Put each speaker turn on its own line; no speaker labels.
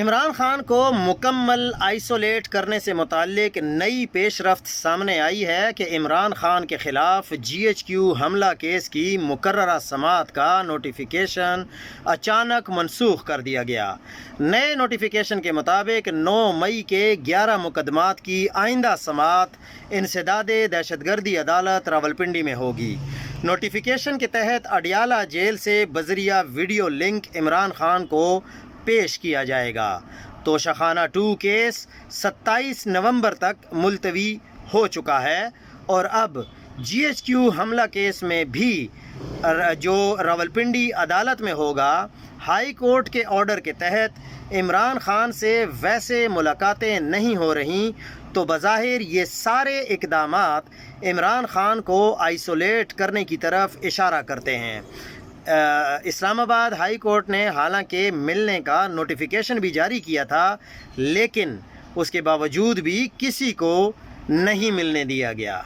عمران خان کو مکمل آئسولیٹ کرنے سے متعلق نئی پیش رفت سامنے آئی ہے کہ عمران خان کے خلاف GHQ حملہ کیس کی مقررہ سماعت کا نوٹیفیکیشن اچانک منسوخ کر دیا گیا۔ نئے نوٹیفیکیشن کے مطابق 9 مئی کے 11 مقدمات کی آئندہ سماعت انسداد دہشت گردی عدالت راولپنڈی میں ہوگی۔ نوٹیفیکیشن کے تحت اڈیالہ جیل سے بذریعہ ویڈیو لنک عمران خان کو پیش کیا جائے گا۔ توشہ خانہ 2 کیس 27 نومبر تک ملتوی ہو چکا ہے اور اب GHQ حملہ کیس میں بھی جو راولپنڈی عدالت میں ہوگا، ہائی کورٹ کے آرڈر کے تحت عمران خان سے ویسے ملاقاتیں نہیں ہو رہیں، تو بظاہر یہ سارے اقدامات عمران خان کو آئسولیٹ کرنے کی طرف اشارہ کرتے ہیں۔ اسلام آباد ہائی کورٹ نے حالانکہ ملنے کا نوٹیفیکیشن بھی جاری کیا تھا، لیکن اس کے باوجود بھی کسی کو نہیں ملنے دیا گیا۔